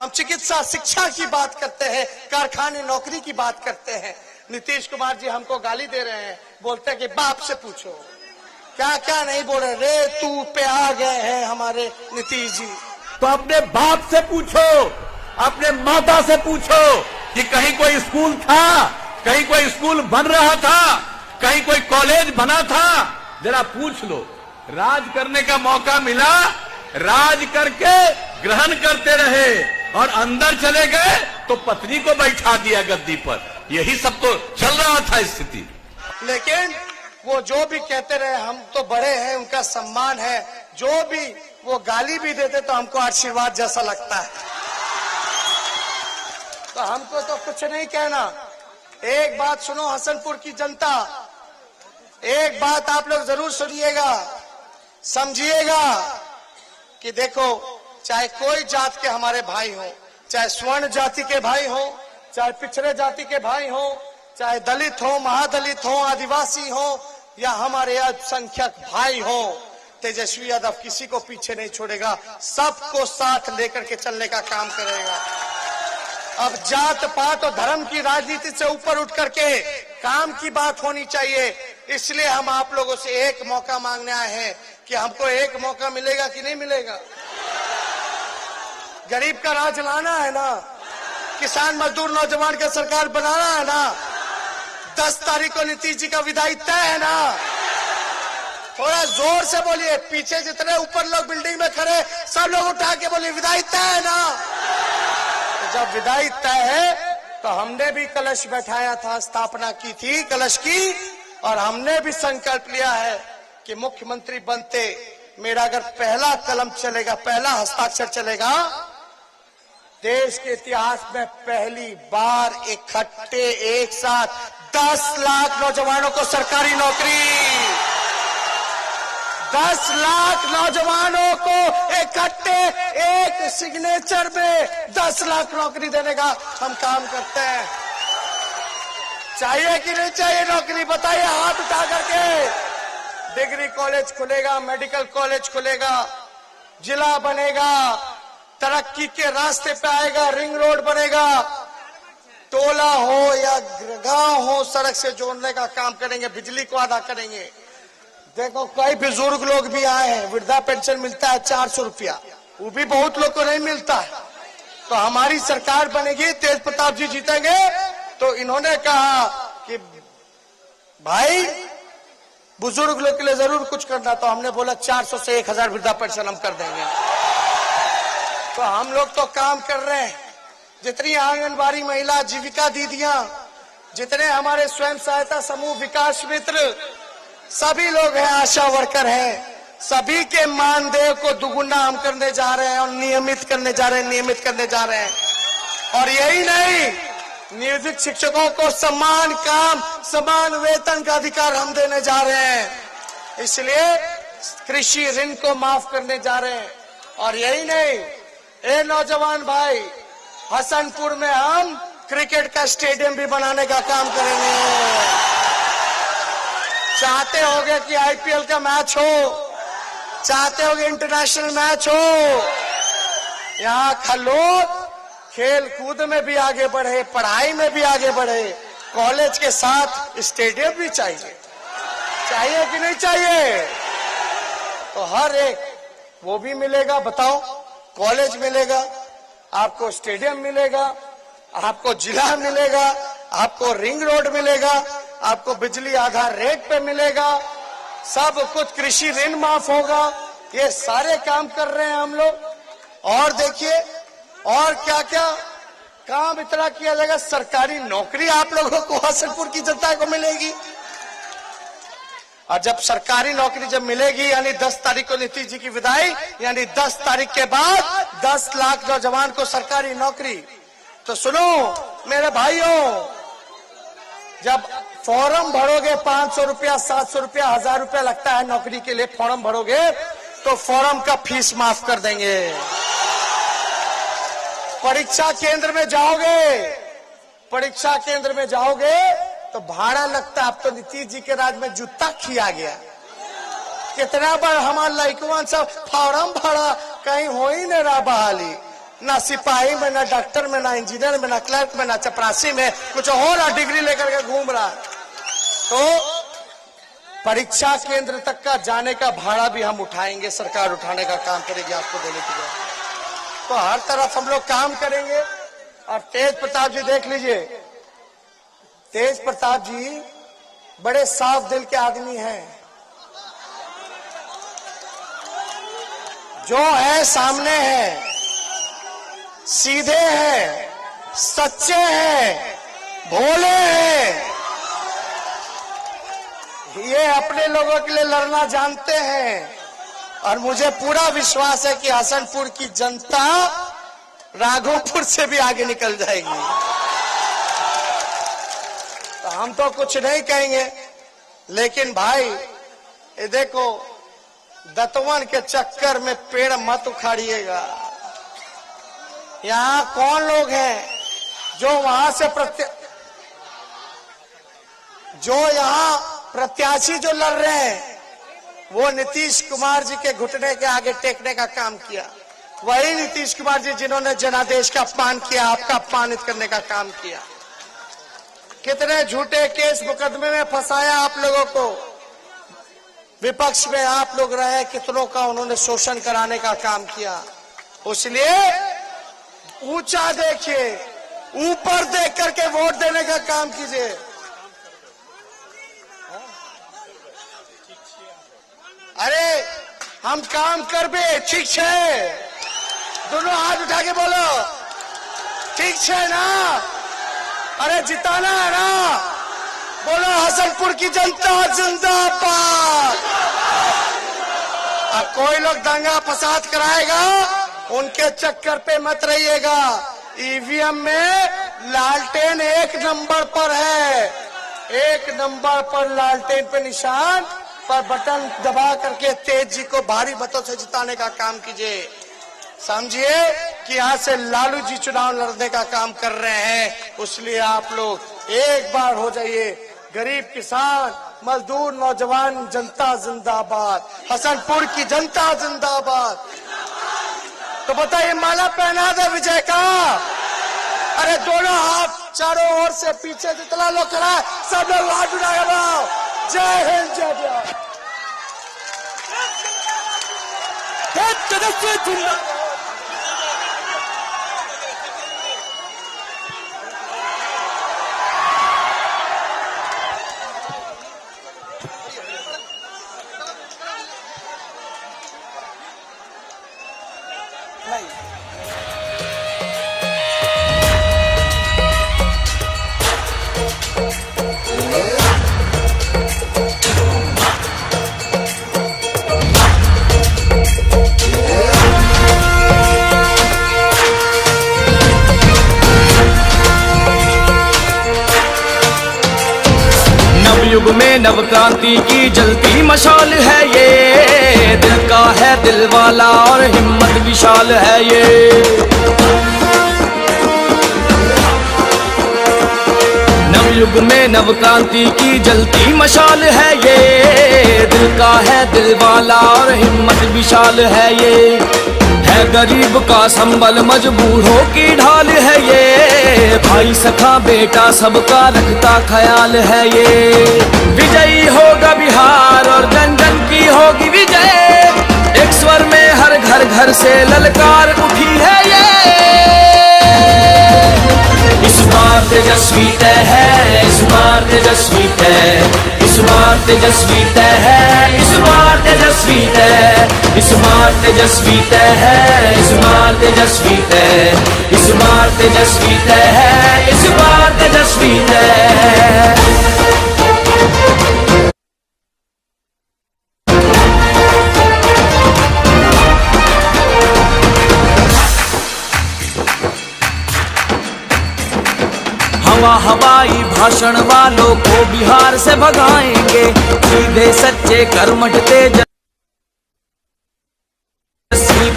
हम चिकित्सा शिक्षा की बात करते हैं, कारखाने नौकरी की बात करते हैं। नीतीश कुमार जी हमको गाली दे रहे हैं, बोलते हैं कि बाप से पूछो। क्या क्या नहीं बोल रहे, रे तू पे आ गए हैं हमारे नीतीश जी। तो अपने बाप से पूछो, अपने माता से पूछो कि कहीं कोई स्कूल था, कहीं कोई स्कूल बन रहा था, कहीं कोई कॉलेज बना था। जरा पूछ लो। राज करने का मौका मिला, राज करके ग्रहण करते रहे और अंदर चले गए तो पत्नी को बैठा दिया गद्दी पर। यही सब तो चल रहा था स्थिति। लेकिन वो जो भी कहते रहे, हम तो बड़े हैं, उनका सम्मान है। जो भी वो गाली भी देते तो हमको आशीर्वाद जैसा लगता है। तो हमको तो कुछ नहीं कहना। एक बात सुनो हसनपुर की जनता, एक बात आप लोग जरूर सुनिएगा, समझिएगा कि देखो, चाहे कोई जात के हमारे भाई हो, चाहे स्वर्ण जाति के भाई हो, चाहे पिछड़े जाति के भाई हो, चाहे दलित हो, महादलित हो, आदिवासी हो या हमारे अल्पसंख्यक भाई हो, तेजस्वी यादव किसी को पीछे नहीं छोड़ेगा, सबको साथ लेकर के चलने का काम करेगा। अब जात पात और धर्म की राजनीति से ऊपर उठ करके काम की बात होनी चाहिए। इसलिए हम आप लोगों से एक मौका मांगने आए हैं कि हमको एक मौका मिलेगा कि नहीं मिलेगा। गरीब का राज लाना है ना, किसान मजदूर नौजवान का सरकार बनाना है ना। 10 तारीख को नीतीश जी का विदाई तय है ना। थोड़ा जोर से बोलिए, पीछे जितने ऊपर लोग बिल्डिंग में खड़े सब लोग उठा के बोलिए विदाई तय है ना। तो जब विदाई तय है तो हमने भी कलश बैठाया था, स्थापना की थी कलश की, और हमने भी संकल्प लिया है कि मुख्यमंत्री बनते मेरा अगर पहला कलम चलेगा, पहला हस्ताक्षर चलेगा, देश के इतिहास में पहली बार इकट्ठे एक साथ 10 लाख नौजवानों को सरकारी नौकरी, 10 लाख नौजवानों को इकट्ठे एक सिग्नेचर में 10 लाख नौकरी देने का हम काम करते हैं। चाहिए कि नहीं चाहिए नौकरी, बताइए हाथ उठा करके। डिग्री कॉलेज खुलेगा, मेडिकल कॉलेज खुलेगा, जिला बनेगा, तरक्की के रास्ते पे आएगा, रिंग रोड बनेगा, टोला हो या गांव हो सड़क से जोड़ने का काम करेंगे, बिजली को अदा करेंगे। देखो कई बुजुर्ग लोग भी आए हैं, वृद्धा पेंशन मिलता है 400 रुपया, वो भी बहुत लोग को नहीं मिलता है। तो हमारी सरकार बनेगी, तेज प्रताप जी जीतेंगे, तो इन्होंने कहा कि भाई बुजुर्ग लोग के लिए जरूर कुछ करना। तो हमने बोला 400 से 1000 वृद्धा पेंशन हम कर देंगे। तो हम लोग तो काम कर रहे हैं। जितनी आंगनबाड़ी महिला, जीविका दीदियां, जितने हमारे स्वयं सहायता समूह, विकास मित्र, सभी लोग हैं, आशा वर्कर हैं, सभी के मानदेय को दुगुना हम करने जा रहे हैं और नियमित करने जा रहे हैं, और यही नहीं, नियोजित शिक्षकों को समान काम, समान वेतन का अधिकार हम देने जा रहे हैं। इसलिए कृषि ऋण को माफ करने जा रहे हैं। और यही नहीं, ए नौजवान भाई, हसनपुर में हम क्रिकेट का स्टेडियम भी बनाने का काम करेंगे। चाहते होगे कि आईपीएल का मैच हो, चाहते होगे इंटरनेशनल मैच हो, यहाँ खलोग खेल कूद में भी आगे बढ़े, पढ़ाई में भी आगे बढ़े, कॉलेज के साथ स्टेडियम भी चाहिए कि नहीं चाहिए। तो हर एक वो भी मिलेगा, बताओ, कॉलेज मिलेगा, आपको स्टेडियम मिलेगा, आपको जिला मिलेगा, आपको रिंग रोड मिलेगा, आपको बिजली आधार रेट पे मिलेगा, सब कुछ, कृषि ऋण माफ होगा। ये सारे काम कर रहे हैं हम लोग। और देखिए और क्या क्या काम इतना किया जाएगा। सरकारी नौकरी आप लोगों को, हसनपुर की जनता को मिलेगी। और जब सरकारी नौकरी जब मिलेगी, यानी 10 तारीख को नीतीश जी की विदाई, यानी 10 तारीख के बाद 10 लाख नौजवान को सरकारी नौकरी। तो सुनो मेरे भाइयों, जब फॉर्म भरोगे 500 रुपया, 700 रुपया, 1000 रुपया लगता है नौकरी के लिए, फॉर्म भरोगे तो फॉर्म का फीस माफ कर देंगे। परीक्षा केंद्र में जाओगे तो भाड़ा लगता है। अब तो नीतीश जी के राज में जूता खिया गया। कितना बार हमारे लड़कुआन सब फॉर्म भरा, कहीं हो ही नहीं रहा बहाली। ना सिपाही में, ना डॉक्टर में, ना इंजीनियर में, ना क्लर्क में, ना चपरासी में, कुछ और डिग्री लेकर के घूम रहा है। तो परीक्षा केंद्र तक का जाने का भाड़ा भी हम उठाएंगे, सरकार उठाने का काम करेगी आपको देने के लिए। तो हर तरफ हम लोग काम करेंगे। और तेज प्रताप जी देख लीजिए, तेज प्रताप जी बड़े साफ दिल के आदमी हैं। जो है सामने है, सीधे हैं, सच्चे हैं, भोले हैं। ये अपने लोगों के लिए लड़ना जानते हैं। और मुझे पूरा विश्वास है कि हसनपुर की जनता राघोपुर से भी आगे निकल जाएगी। तो हम तो कुछ नहीं कहेंगे, लेकिन भाई ये देखो, दतवन के चक्कर में पेड़ मत उखाड़िएगा। यहाँ कौन लोग हैं जो वहां से जो यहाँ प्रत्याशी जो लड़ रहे हैं, वो नीतीश कुमार जी के घुटने के आगे टेकने का काम किया। वही नीतीश कुमार जी जिन्होंने जनादेश का अपमान किया, आपका अपमानित करने का काम किया। कितने झूठे केस मुकदमे में फंसाया आप लोगों को। विपक्ष में आप लोग रहे, कितनों का उन्होंने शोषण कराने का काम किया। इसलिए ऊंचा देखिए, ऊपर देख करके वोट देने का काम कीजिए। अरे हम काम करबे, ठीक है? दोनों हाथ उठा के बोलो, ठीक है ना? अरे जिताना है ना? बोलो हसनपुर की जनता जिंदाबाद। अब कोई लोग दंगा फसाद कराएगा, उनके चक्कर पे मत रहिएगा। ईवीएम में लालटेन 1 नंबर पर है, 1 नंबर पर लालटेन पे निशान पर बटन दबा करके तेज जी को भारी मतों से जिताने का काम कीजिए। समझिए कि यहाँ से लालू जी चुनाव लड़ने का काम कर रहे हैं। इसलिए आप लोग एक बार हो जाइए। गरीब किसान, मजदूर, नौजवान, जनता जिंदाबाद, हसनपुर की जनता जिंदाबाद। तो बताइए, माला पहना दे विजय का। अरे दोनों हाथ चारों ओर से पीछे जितना लोग खड़ा है, सब लोग हाथ उठा के बोलो, जय हिंद, जय बिहार। युग में नव क्रांति की जलती मशाल है ये, दिल का है दिल वाला और हिम्मत विशाल है ये। नवयुग में नव क्रांति की जलती मशाल है ये, दिल का है दिल वाला और हिम्मत विशाल है ये। है गरीब का संबल, मजबूरों की ढाल है ये, भाई सखा बेटा सबका रखता ख्याल है ये। विजयी होगा बिहार और जन जन की होगी विजय, एक स्वर में हर घर घर से ललकार उठी है ये। इस बार तेजस्वी तय है, इस बार तेजस्वी तय, इस बार तेजस्वी तय है, इस बार तेजस्वी तय, इस बार तेजस्वी तय है, इस बार तेजस्वी तय, इस बार तेजस्वी तय है, इस बार तेजस्वी तय। हवाई भाषण वालों को बिहार से भगाएंगे, सीधे सच्चे कर्मठ तेजस्वी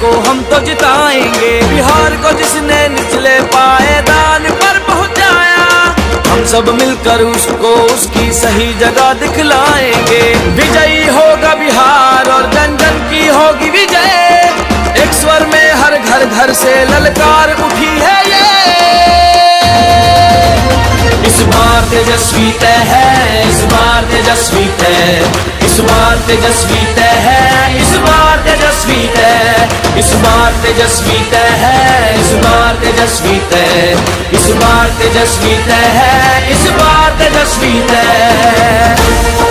को हम तो जिताएंगे। बिहार को जिसने निचले पायदान पर पहुंचाया, हम सब मिलकर उसको उसकी सही जगह दिखलाएंगे। विजयी होगा बिहार और जन जन की होगी विजय, एक स्वर में हर बार घर घर से ललकार उठी है ये। इस बार तेजस्वी तय है, इस बार तेजस्वी तय, इस बार तेजस्वी तय है, इस बार तेजस्वी तय, इस बार तेजस्वी तय है, इस बार तेजस्वी तय, इस बार तेजस्वी तय है, इस बार तेजस्वी तय।